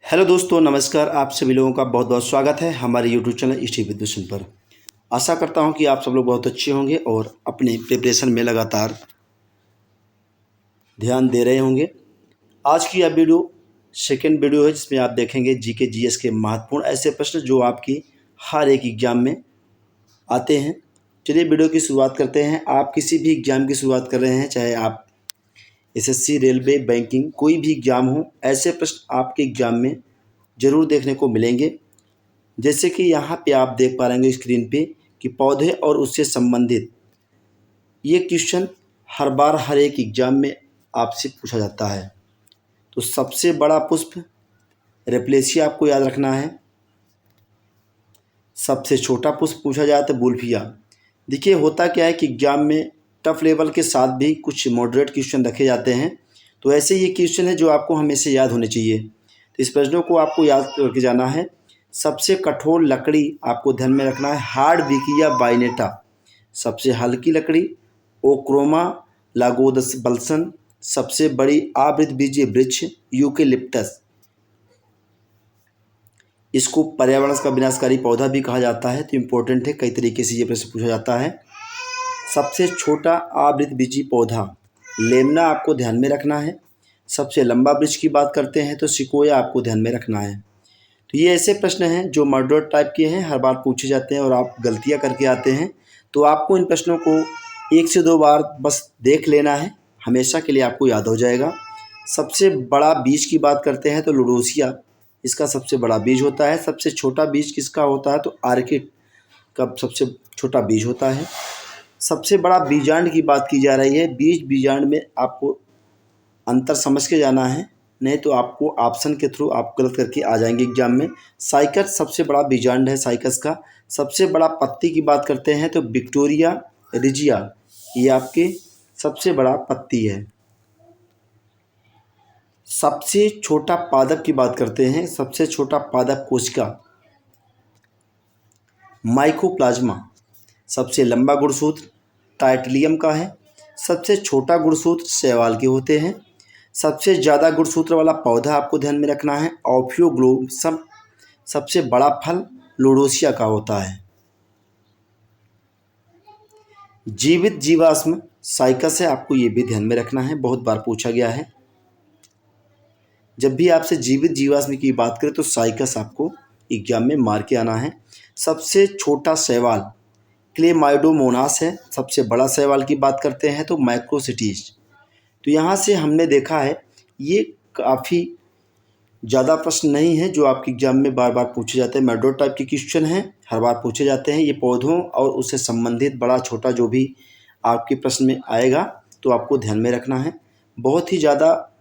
Hello दोस्तों, नमस्कार। आप सभी लोगों का बहुत बहुत स्वागत है हमारे यूट्यूब चैनल स्टीव विद्युषण पर। आशा करता हूं कि आप सब लोग बहुत अच्छे होंगे और अपने प्रिपरेशन में लगातार ध्यान दे रहे होंगे। आज की यह वीडियो सेकेंड वीडियो है जिसमें आप देखेंगे जीके जीएस के महत्वपूर्ण ऐसे प्रश्न जो आपकी हर एक एग्जाम में आते हैं। चलिए वीडियो की शुरुआत करते हैं। आप किसी भी एग्ज़ाम की शुरुआत कर रहे हैं, चाहे आप एसएससी, रेलवे, बैंकिंग, कोई भी एग्ज़ाम हो, ऐसे प्रश्न आपके एग्ज़ाम में ज़रूर देखने को मिलेंगे। जैसे कि यहाँ पे आप देख पा रहे हैं स्क्रीन पे कि पौधे और उससे संबंधित ये क्वेश्चन हर बार हर एक एग्ज़ाम में आपसे पूछा जाता है। तो सबसे बड़ा पुष्प रेप्लेशिया आपको याद रखना है। सबसे छोटा पुष्प पूछा जाए तो बुल्फिया। देखिए होता क्या है कि एग्ज़ाम में टफ लेवल के साथ भी कुछ मॉडरेट क्वेश्चन रखे जाते हैं। तो ऐसे ये क्वेश्चन है जो आपको हमेशा याद होने चाहिए। तो इस प्रश्नों को आपको याद करके जाना है। सबसे कठोर लकड़ी आपको ध्यान में रखना है हार्ड विकिया बाइनेटा। सबसे हल्की लकड़ी ओक्रोमा लागोदस बल्सन। सबसे बड़ी आवृतबीजीय वृक्ष यूकेलिप्टस। इसको पर्यावरण का विनाशकारी पौधा भी कहा जाता है। तो इम्पोर्टेंट है, कई तरीके से ये प्रश्न पूछा जाता है। सबसे छोटा आवृतबीजी पौधा लेमना आपको ध्यान में रखना है। सबसे लंबा वृक्ष की बात करते हैं तो सिकोया आपको ध्यान में रखना है। तो ये ऐसे प्रश्न हैं जो मॉडरेट टाइप के हैं, हर बार पूछे जाते हैं और आप गलतियां करके आते हैं। तो आपको इन प्रश्नों को 1 से 2 बार बस देख लेना है, हमेशा के लिए आपको याद हो जाएगा। सबसे बड़ा बीज की बात करते हैं तो लुडोसिया इसका सबसे बड़ा बीज होता है। सबसे छोटा बीज किसका होता है तो आर्किड का सबसे छोटा बीज होता है। सबसे बड़ा बीजांड की बात की जा रही है। बीज बीजांड में आपको अंतर समझ के जाना है, नहीं तो आपको ऑप्शन के थ्रू आप गलत करके आ जाएंगे एग्जाम में। साइकस सबसे बड़ा बीजांड है साइकस का। सबसे बड़ा पत्ती की बात करते हैं तो विक्टोरिया रिजिया, ये आपके सबसे बड़ा पत्ती है। सबसे छोटा पादप की बात करते हैं। सबसे छोटा पादप कोशिका माइकोप्लाज्मा। सबसे लंबा गुणसूत्र टाइटिलियम का है। सबसे छोटा गुणसूत्र शैवाल के होते हैं। सबसे ज़्यादा गुणसूत्र वाला पौधा आपको ध्यान में रखना है ऑफियोग्लोसम। सबसे बड़ा फल लोडोसिया का होता है। जीवित जीवाश्म साइकस है, आपको ये भी ध्यान में रखना है, बहुत बार पूछा गया है। जब भी आपसे जीवित जीवाश्म की बात करें तो साइकस आपको एग्जाम में मार के आना है। सबसे छोटा शैवाल क्लेमाइडोमोनास है। सबसे बड़ा शैवाल की बात करते हैं तो मैक्रोसिटीज। तो यहाँ से हमने देखा है ये काफ़ी ज़्यादा प्रश्न नहीं है जो आपके एग्जाम में बार बार पूछे जाते हैं। मॉडरेट टाइप के क्वेश्चन हैं, हर बार पूछे जाते हैं। ये पौधों और उससे संबंधित बड़ा छोटा जो भी आपके प्रश्न में आएगा तो आपको ध्यान में रखना है। बहुत ही ज़्यादा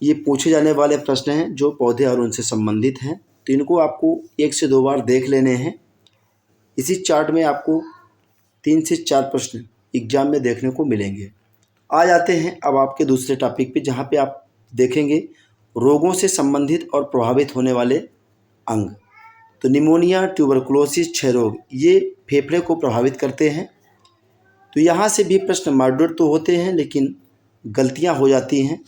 ये पूछे जाने वाले प्रश्न हैं जो पौधे और उनसे संबंधित हैं। तो इनको आपको 1 से 2 बार देख लेने हैं। इसी चार्ट में आपको 3 से 4 प्रश्न एग्जाम में देखने को मिलेंगे। आ जाते हैं अब आपके दूसरे टॉपिक पे, जहाँ पे आप देखेंगे रोगों से संबंधित और प्रभावित होने वाले अंग। तो निमोनिया, ट्यूबरकुलोसिस, क्षय रोग ये फेफड़े को प्रभावित करते हैं। तो यहाँ से भी प्रश्न मॉडरेट तो होते हैं लेकिन गलतियाँ हो जाती हैं।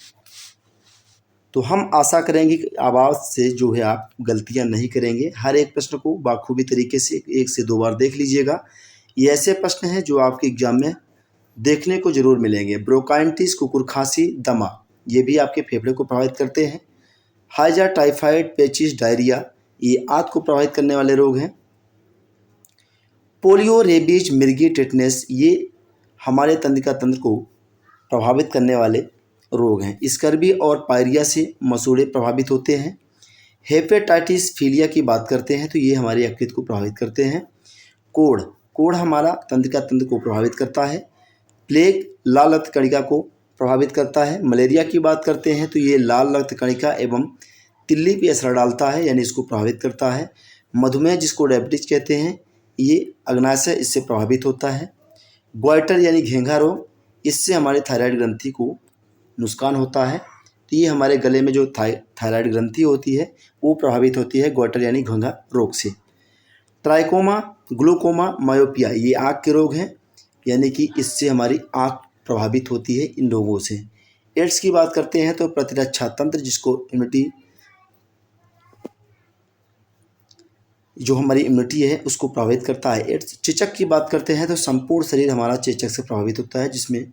तो हम आशा करेंगे कि आवाज़ से जो है आप गलतियां नहीं करेंगे। हर एक प्रश्न को बाखूबी तरीके से 1 से 2 बार देख लीजिएगा। ये ऐसे प्रश्न हैं जो आपके एग्जाम में देखने को जरूर मिलेंगे। ब्रोंकाइटिस, कुकुर खांसी, दमा ये भी आपके फेफड़े को प्रभावित करते हैं। हाइजा, टाइफाइड, पेचिस, डायरिया ये आंत को प्रभावित करने वाले रोग हैं। पोलियो, रेबीज, मिर्गी, टेटनेस ये हमारे तंत्रिका तंत्र को प्रभावित करने वाले रोग हैं। स्कर्वी और पायरिया से मसूड़े प्रभावित होते हैं। हेपेटाइटिस फीलिया की बात करते हैं तो ये हमारे यकृत को प्रभावित करते हैं। कोढ़ हमारा तंत्रिका तंत्र को प्रभावित करता है। प्लेग लाल रक्त कणिका को प्रभावित करता है। मलेरिया की बात करते हैं तो ये लाल रक्त कणिका एवं तिल्ली पे असर डालता है, यानी इसको प्रभावित करता है। मधुमेह जिसको डायबिटीज कहते हैं ये अग्नाशय इससे प्रभावित होता है। ग्वाइटर यानी घेंघा रोग, इससे हमारे थायराइड ग्रंथि को नुकसान होता है। तो ये हमारे गले में जो थायराइड ग्रंथि होती है वो प्रभावित होती है ग्वाइटर यानी घेंघा रोग से। ट्राइकोमा, ग्लूकोमा, मायोपिया ये आँख के रोग हैं, यानी कि इससे हमारी आँख प्रभावित होती है इन रोगों से। एड्स की बात करते हैं तो प्रतिरक्षा तंत्र जिसको इम्यूनिटी जो हमारी इम्यूनिटी है उसको प्रभावित करता है। एड्स। चेचक की बात करते हैं तो संपूर्ण शरीर हमारा चेचक से प्रभावित होता है, जिसमें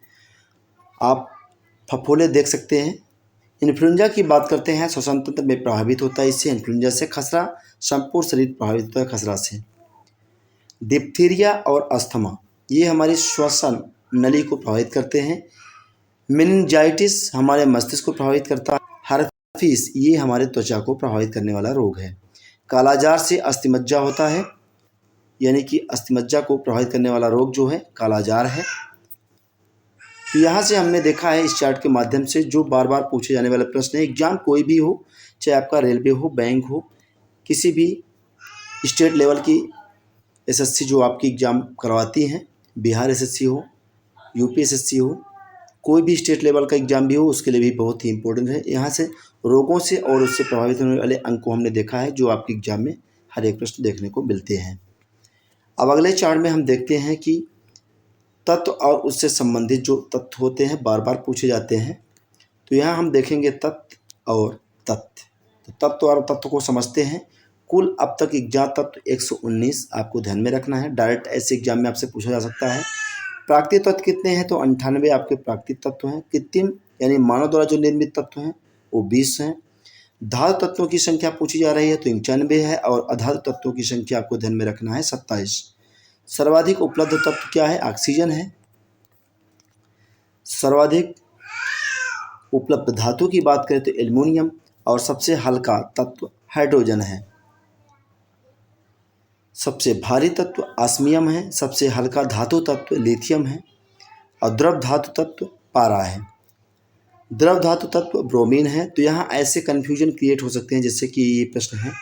आप फफोले देख सकते हैं। इन्फ्लुएंजा की बात करते हैं, श्वसन तंत्र में प्रभावित होता है इससे। इन्फ्लुएंजा से खसरा, संपूर्ण शरीर प्रभावित होता है खसरा से। डिप्थीरिया और अस्थमा ये हमारी श्वसन नली को प्रभावित करते हैं। मेनिंजाइटिस हमारे मस्तिष्क को प्रभावित करता है। हर्पीस ये हमारे त्वचा को प्रभावित करने वाला रोग है। कालाजार से अस्थिमज्जा होता है, यानी कि अस्थिमज्जा को प्रभावित करने वाला रोग जो है कालाजार है। तो यहाँ से हमने देखा है इस चार्ट के माध्यम से जो बार बार पूछे जाने वाले प्रश्न है। एग्जाम कोई भी हो, चाहे आपका रेलवे हो, बैंक हो, किसी भी स्टेट लेवल की एसएससी जो आपकी एग्ज़ाम करवाती हैं, बिहार एसएससी हो, यूपी एसएससी हो, कोई भी स्टेट लेवल का एग्ज़ाम भी हो, उसके लिए भी बहुत ही इंपॉर्टेंट है। यहाँ से रोगों से और उससे प्रभावित होने वाले अंक को हमने देखा है जो आपके एग्ज़ाम में हर एक प्रश्न देखने को मिलते हैं। अब अगले चार्ट में हम देखते हैं कि तत्व और उससे संबंधित जो तत्व होते हैं बार बार पूछे जाते हैं। तो यहाँ हम देखेंगे तत्व और तथ्य। तो तत्व और तत्व को समझते हैं। कुल अब तक ज्ञात तत्व 119 आपको ध्यान में रखना है। डायरेक्ट ऐसे एग्जाम में आपसे पूछा जा सकता है। प्राकृतिक तत्व कितने हैं? तो 98 आपके प्राकृतिक तत्व हैं। कृत्रिम यानी मानव द्वारा जो निर्मित तत्व हैं वो 20 हैं। धातु तत्वों की संख्या पूछी जा रही है तो 95 है, और अधातु तत्वों की संख्या आपको ध्यान में रखना है 27। सर्वाधिक उपलब्ध तत्व क्या है? ऑक्सीजन है। सर्वाधिक उपलब्ध धातु की बात करें तो एल्युमिनियम, और सबसे हल्का तत्व हाइड्रोजन है। सबसे भारी तत्व ऑस्मियम है। सबसे हल्का धातु तत्व लिथियम है, और द्रव धातु तत्व पारा है। द्रव धातु तत्व ब्रोमीन है। तो यहाँ ऐसे कन्फ्यूजन क्रिएट हो सकते हैं, जैसे कि ये प्रश्न है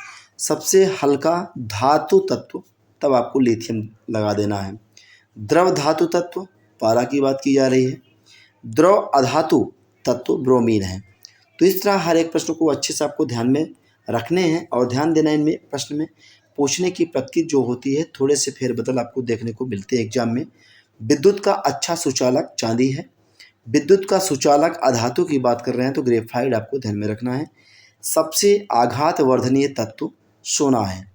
सबसे हल्का धातु तत्व, तब आपको लिथियम लगा देना है। द्रव धातु तत्व पारा की बात की जा रही है। द्रव अधातु तत्व ब्रोमीन है। तो इस तरह हर एक प्रश्न को अच्छे से आपको ध्यान में रखने हैं, और ध्यान देना इनमें प्रश्न में पूछने की प्रकृति जो होती है थोड़े से फेरबदल आपको देखने को मिलते हैं एग्जाम में। विद्युत का अच्छा सुचालक चांदी है। विद्युत का सुचालक अधातु की बात कर रहे हैं तो ग्रेफाइट आपको ध्यान में रखना है। सबसे आघात वर्धनीय तत्व सोना है।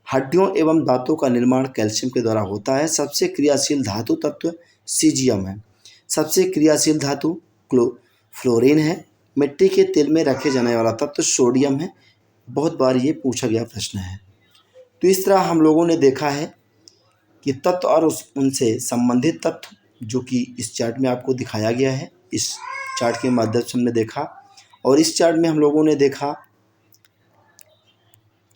हड्डियों एवं दांतों का निर्माण कैल्शियम के द्वारा होता है। सबसे क्रियाशील धातु तत्व सीजियम है। सबसे क्रियाशील धातु फ्लोरीन है। मिट्टी के तेल में रखे जाने वाला तत्व सोडियम है। बहुत बार ये पूछा गया प्रश्न है। तो इस तरह हम लोगों ने देखा है कि तत्व और उनसे संबंधित तत्व जो कि इस चार्ट में आपको दिखाया गया है, इस चार्ट के माध्यम से हमने देखा। और इस चार्ट में हम लोगों ने देखा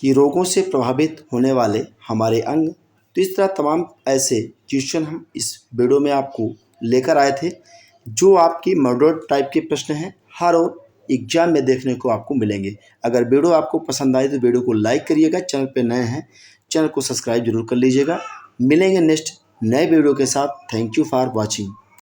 कि रोगों से प्रभावित होने वाले हमारे अंग। तो इस तरह तमाम ऐसे क्वेश्चन हम इस वीडियो में आपको लेकर आए थे, जो आपकी मॉडल टाइप के प्रश्न हैं हर एग्जाम में देखने को आपको मिलेंगे। अगर वीडियो आपको पसंद आए तो वीडियो को लाइक करिएगा। चैनल पे नए हैं, चैनल को सब्सक्राइब जरूर कर लीजिएगा। मिलेंगे नेक्स्ट नए वीडियो के साथ। Thank you for watching.